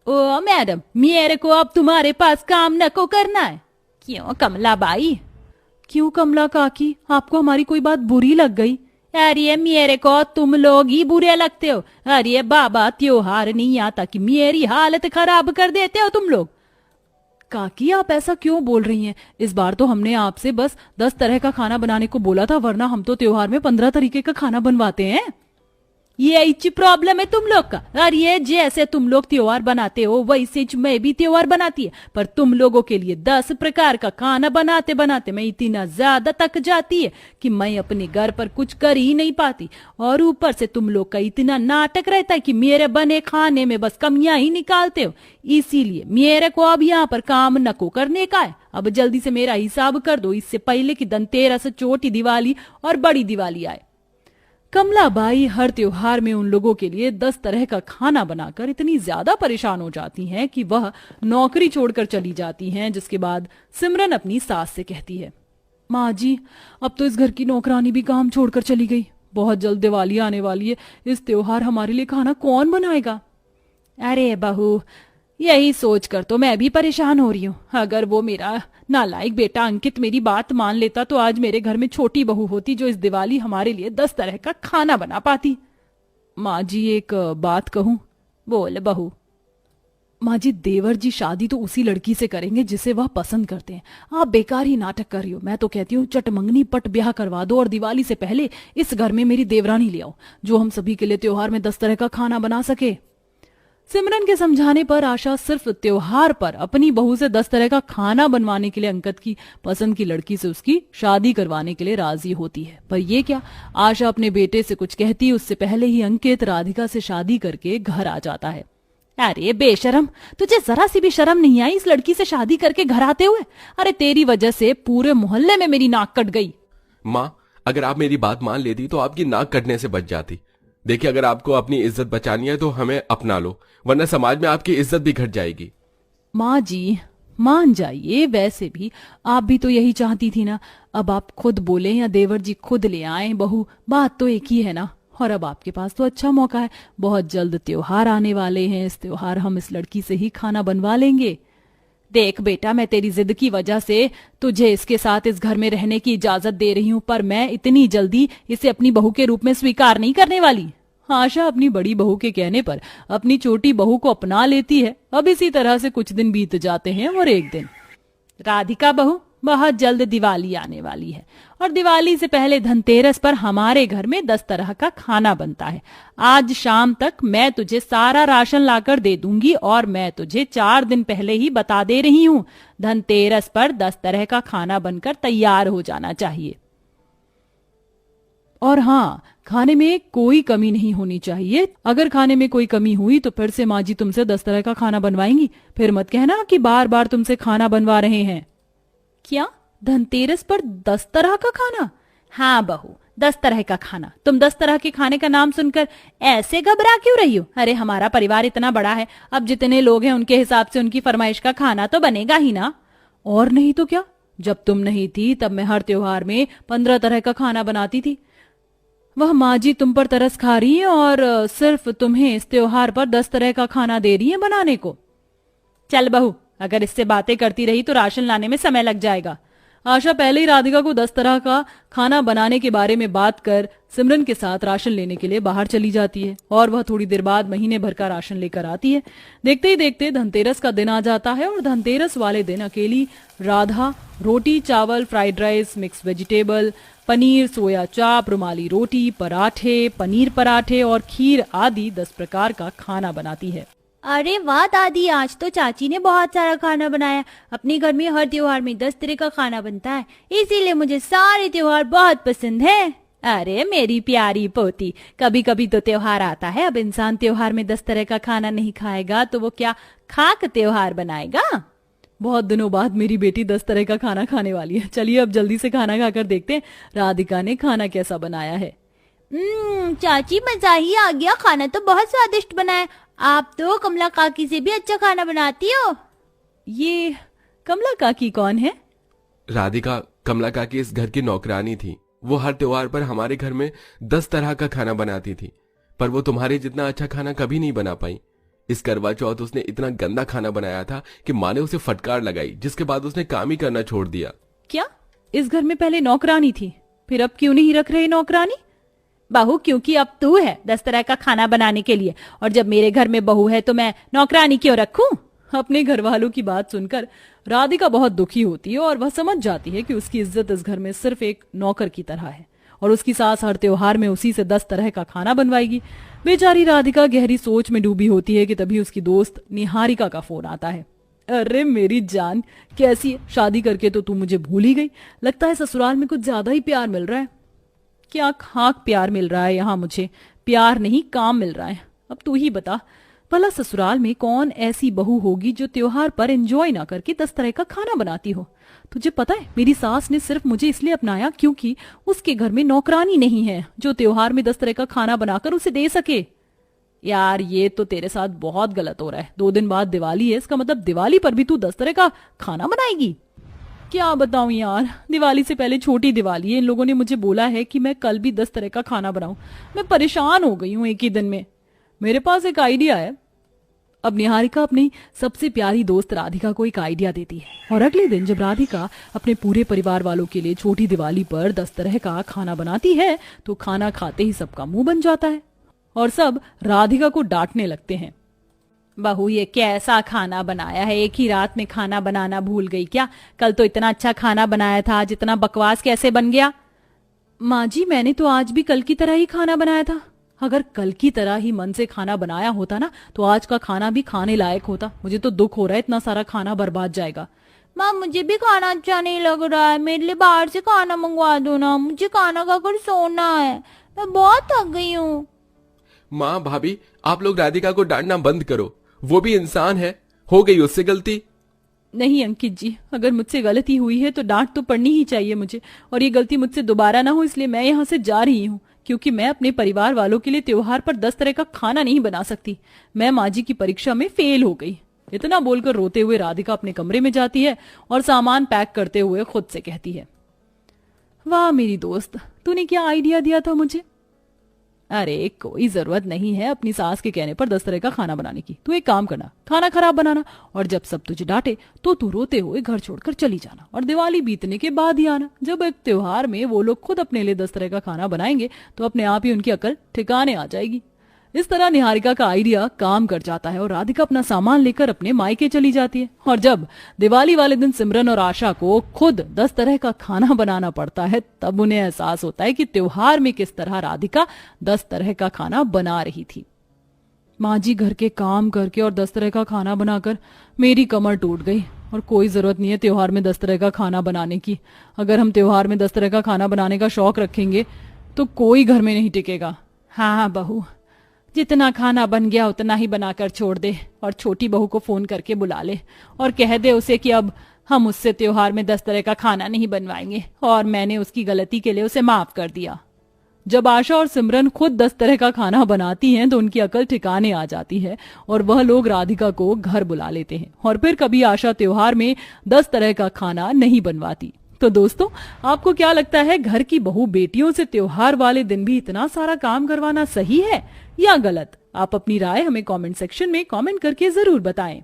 ओ madam, मेरे को अब तुम्हारे पास काम न को करना है। क्यों कमला बाई? क्यों कमला काकी, आपको हमारी कोई बात बुरी लग गई? अरे मेरे को तुम लोग ही बुरे लगते हो। अरे बाबा, त्योहार नहीं आता कि मेरी हालत खराब कर देते हो तुम लोग। काकी आप ऐसा क्यों बोल रही हैं? इस बार तो हमने आपसे बस 10 तरह का खाना बनाने को बोला था, वरना हम तो त्योहार में 15 तरीके का खाना बनवाते हैं। ये प्रॉब्लम है तुम लोग का। और ये जैसे तुम लोग त्योहार बनाते हो वैसे मैं भी त्योहार बनाती है, पर तुम लोगों के लिए 10 प्रकार का खाना बनाते बनाते मैं इतना ज्यादा थक जाती है कि मैं अपने घर पर कुछ कर ही नहीं पाती। और ऊपर से तुम लोग का इतना नाटक रहता है कि मेरे बने खाने में बस कमियां ही निकालते हो। इसीलिए मेरे को अब यहाँ पर काम नको करने का है। अब जल्दी से मेरा हिसाब कर दो, इससे पहले कि धनतेरस, छोटी दिवाली और बड़ी दिवाली आए। कमलाबाई हर त्योहार में उन लोगों के लिए 10 तरह का खाना बनाकर इतनी ज्यादा परेशान हो जाती हैं कि वह नौकरी छोड़कर चली जाती हैं। जिसके बाद सिमरन अपनी सास से कहती है, माँ जी, अब तो इस घर की नौकरानी भी काम छोड़कर चली गई। बहुत जल्द दिवाली आने वाली है, इस त्योहार हमारे लिए खाना कौन बनाएगा? अरे बहू, यही सोचकर तो मैं भी परेशान हो रही हूँ। अगर वो मेरा नालायक बेटा अंकित मेरी बात मान लेता तो आज मेरे घर में छोटी बहू होती जो इस दिवाली हमारे लिए 10 तरह का खाना बना पाती। माँ जी, एक बात कहूँ? बोल बहू। माँ जी, देवर जी शादी तो उसी लड़की से करेंगे जिसे वह पसंद करते हैं। आप बेकार ही नाटक कर रही हो। मैं तो कहती हूँ चटमंगनी पट ब्याह करवा दो और दिवाली से पहले इस घर में मेरी देवरानी ले आओ, जो हम सभी के लिए त्योहार में 10 तरह का खाना बना सके। सिमरन के समझाने पर आशा सिर्फ त्योहार पर अपनी बहू से 10 तरह का खाना बनवाने के लिए अंकित की पसंद की लड़की से उसकी शादी करवाने के लिए राजी होती है। पर यह क्या, आशा अपने बेटे से कुछ कहती उससे पहले ही अंकित राधिका से शादी करके घर आ जाता है। अरे बेशरम, तुझे जरा सी भी शर्म नहीं आई इस लड़की से शादी करके घर आते हुए? अरे तेरी वजह से पूरे मोहल्ले में मेरी नाक कट गई। माँ, अगर आप मेरी बात मान लेती तो आपकी नाक कटने से बच जाती। देखिए, अगर आपको अपनी इज्जत बचानी है तो हमें अपना लो, वरना समाज में आपकी इज्जत भी घट जाएगी। माँ जी, मान जाइए, वैसे भी आप भी तो यही चाहती थी ना। अब आप खुद बोले या देवर जी खुद ले आए बहू, बात तो एक ही है ना। और अब आपके पास तो अच्छा मौका है, बहुत जल्द त्योहार आने वाले हैं। इस त्योहार हम इस लड़की से ही खाना बनवा लेंगे। देख बेटा, मैं तेरी जिद की वजह से तुझे इसके साथ इस घर में रहने की इजाजत दे रही हूँ, पर मैं इतनी जल्दी इसे अपनी बहू के रूप में स्वीकार नहीं करने वाली। आशा अपनी बड़ी बहू के कहने पर अपनी छोटी बहू को अपना लेती है। अब इसी तरह से कुछ दिन बीत जाते हैं और एक दिन, राधिका बहू, बहुत जल्द दिवाली आने वाली है और दिवाली से पहले धनतेरस पर हमारे घर में 10 तरह का खाना बनता है। आज शाम तक मैं तुझे सारा राशन लाकर दे दूंगी और मैं तुझे 4 दिन पहले ही बता दे रही हूँ, धनतेरस पर 10 तरह का खाना बनकर तैयार हो जाना चाहिए। और हाँ, खाने में कोई कमी नहीं होनी चाहिए। अगर खाने में कोई कमी हुई तो फिर से माँ जी तुमसे 10 तरह का खाना बनवाएंगी। फिर मत कहना कि बार बार तुमसे खाना बनवा रहे हैं। क्या, धनतेरस पर 10 तरह का खाना? हाँ बहू, 10 तरह का खाना। तुम 10 तरह के खाने का नाम सुनकर ऐसे घबरा क्यों रही हो? अरे हमारा परिवार इतना बड़ा है, अब जितने लोग हैं उनके हिसाब से उनकी फरमाइश का खाना तो बनेगा ही ना। और नहीं तो क्या, जब तुम नहीं थी तब मैं हर त्योहार में 15 तरह का खाना बनाती थी। वह माँ जी तुम पर तरस खा रही है और सिर्फ तुम्हें इस त्योहार पर 10 तरह का खाना दे रही है बनाने को। चल बहू, अगर इससे बातें करती रही तो राशन लाने में समय लग जाएगा। आशा पहले ही राधिका को 10 तरह का खाना बनाने के बारे में बात कर सिमरन के साथ राशन लेने के लिए बाहर चली जाती है और वह थोड़ी देर बाद महीने भर का राशन लेकर आती है। देखते ही देखते धनतेरस का दिन आ जाता है और धनतेरस वाले दिन अकेली राधा रोटी, चावल, fried rice, mix vegetable, paneer, soya chaap, रुमाली रोटी, पराठे, पनीर पराठे और खीर आदि 10 प्रकार का खाना बनाती है। अरे वाह दादी, आज तो चाची ने बहुत सारा खाना बनाया। अपने घर में हर त्योहार में 10 तरह का खाना बनता है, इसीलिए मुझे सारे त्योहार बहुत पसंद है। अरे मेरी प्यारी पोती, कभी कभी तो त्योहार आता है। अब इंसान त्योहार में 10 तरह का खाना नहीं खाएगा तो वो क्या खाक त्योहार बनाएगा? बहुत दिनों बाद मेरी बेटी 10 तरह का खाना खाने वाली है। चलिए अब जल्दी से खाना खाकर देखते हैं राधिका ने खाना कैसा बनाया है। चाची, मजा ही आ गया, खाना तो बहुत स्वादिष्ट बना है। आप तो कमला काकी से भी अच्छा खाना बनाती हो। ये कमला काकी कौन है? राधिका, कमला काकी इस घर की नौकरानी थी। वो हर त्योहार पर हमारे घर में 10 तरह का खाना बनाती थी, पर वो तुम्हारे जितना अच्छा खाना कभी नहीं बना पाई। इस करवा चौथ उसने इतना गंदा खाना बनाया था कि माँ ने उसे फटकार लगाई, जिसके बाद उसने काम ही करना छोड़ दिया। क्या इस घर में पहले नौकरानी थी, फिर अब क्यों नहीं रख रहे नौकरानी? बहू, क्योंकि अब तू है 10 तरह का खाना बनाने के लिए, और जब मेरे घर में बहू है तो मैं नौकरानी क्यों रखूं? अपने घर वालों की बात सुनकर राधिका बहुत दुखी होती है और वह समझ जाती है कि उसकी इज्जत इस घर में सिर्फ एक नौकर की तरह है और उसकी सास हर त्योहार में उसी से 10 तरह का खाना बनवाएगी। बेचारी राधिका गहरी सोच में डूबी होती है कि तभी उसकी दोस्त निहारिका का फोन आता है। अरे मेरी जान, कैसी है? शादी करके तो तू मुझे भूल ही गई। लगता है ससुराल में कुछ ज्यादा ही प्यार मिल रहा है। क्या खाक प्यार मिल रहा है यहाँ मुझे? प्यार नहीं, काम मिल रहा है। अब तू ही बता, भला ससुराल में कौन ऐसी बहू होगी जो त्योहार पर एंजॉय ना करके 10 तरह का खाना बनाती हो? तुझे पता है, मेरी सास ने सिर्फ मुझे इसलिए अपनाया क्योंकि उसके घर में नौकरानी नहीं है जो त्योहार में 10 तरह का खाना बनाकर उसे दे सके। यार, ये तो तेरे साथ बहुत गलत हो रहा है। 2 दिन बाद दिवाली है, इसका मतलब दिवाली पर भी तू 10 तरह का खाना बनाएगी? क्या बताऊं यार, दिवाली से पहले छोटी दिवाली है। इन लोगों ने मुझे बोला है कि मैं कल भी 10 तरह का खाना बनाऊं। मैं परेशान हो गई हूं एक ही दिन में। मेरे पास एक आइडिया है। अब निहारिका अपनी सबसे प्यारी दोस्त राधिका को एक आइडिया देती है और अगले दिन जब राधिका अपने पूरे परिवार वालों के लिए छोटी दिवाली पर 10 तरह का खाना बनाती है तो खाना खाते ही सबका मुंह बन जाता है और सब राधिका को डांटने लगते हैं। बहू, ये कैसा खाना बनाया है? एक ही रात में खाना बनाना भूल गई क्या? कल तो इतना अच्छा खाना बनाया था, आज इतना बकवास कैसे बन गया? माँ जी, मैंने तो आज भी कल की तरह ही खाना बनाया था। अगर कल की तरह ही मन से खाना बनाया होता ना तो आज का खाना भी खाने लायक होता। मुझे तो दुख हो रहा है, इतना सारा खाना बर्बाद जाएगा। माँ, मुझे भी खाना अच्छा नहीं लग रहा है। मेरे लिए बाहर से खाना मंगवा दो ना, मुझे खाना खाकर सोना है। मैं बहुत थक गई हूँ। माँ, भाभी, आप लोग राधिका को डांटना बंद करो। वो भी इंसान है, हो गई उससे गलती। नहीं अंकित जी, अगर मुझसे गलती हुई है तो डांट तो पड़नी ही चाहिए मुझे, और ये गलती मुझसे दोबारा ना हो इसलिए मैं यहाँ से जा रही हूँ, क्योंकि मैं अपने परिवार वालों के लिए त्योहार पर 10 तरह का खाना नहीं बना सकती। मैं माँ जी की परीक्षा में फेल हो गई। इतना बोलकर रोते हुए राधिका अपने कमरे में जाती है और सामान पैक करते हुए खुद से कहती है, वाह मेरी दोस्त, तूने क्या आइडिया दिया था मुझे। अरे कोई जरूरत नहीं है अपनी सास के कहने पर 10 तरह का खाना बनाने की। तू एक काम करना, खाना खराब बनाना, और जब सब तुझे डांटे तो तू रोते हुए घर छोड़कर चली जाना और दिवाली बीतने के बाद ही आना। जब एक त्योहार में वो लोग खुद अपने लिए 10 तरह का खाना बनाएंगे तो अपने आप ही उनकी अकल ठिकाने आ जाएगी। इस तरह निहारिका का आइडिया काम कर जाता है और राधिका अपना सामान लेकर अपने मायके चली जाती है। और जब दिवाली वाले दिन सिमरन और आशा को खुद 10 तरह का खाना बनाना पड़ता है तब उन्हें एहसास होता है कि त्योहार में किस तरह राधिका 10 तरह का खाना बना रही थी। माँ जी घर के काम करके और 10 तरह का खाना बनाकर मेरी कमर टूट गई, और कोई जरूरत नहीं है त्योहार में 10 तरह का खाना बनाने की। अगर हम त्योहार में 10 तरह का खाना बनाने का शौक रखेंगे तो कोई घर में नहीं टिकेगा। हाँ बहू, जितना खाना बन गया उतना ही बनाकर छोड़ दे और छोटी बहू को फोन करके बुला ले और कह दे उसे कि अब हम उससे त्योहार में 10 तरह का खाना नहीं बनवाएंगे और मैंने उसकी गलती के लिए उसे माफ कर दिया। जब आशा और सिमरन खुद 10 तरह का खाना बनाती हैं तो उनकी अकल ठिकाने आ जाती है और वह लोग राधिका को घर बुला लेते हैं और फिर कभी आशा त्योहार में 10 तरह का खाना नहीं बनवाती। तो दोस्तों, आपको क्या लगता है, घर की बहू बेटियों से त्योहार वाले दिन भी इतना सारा काम करवाना सही है या गलत? आप अपनी राय हमें कमेंट सेक्शन में कमेंट करके जरूर बताएं।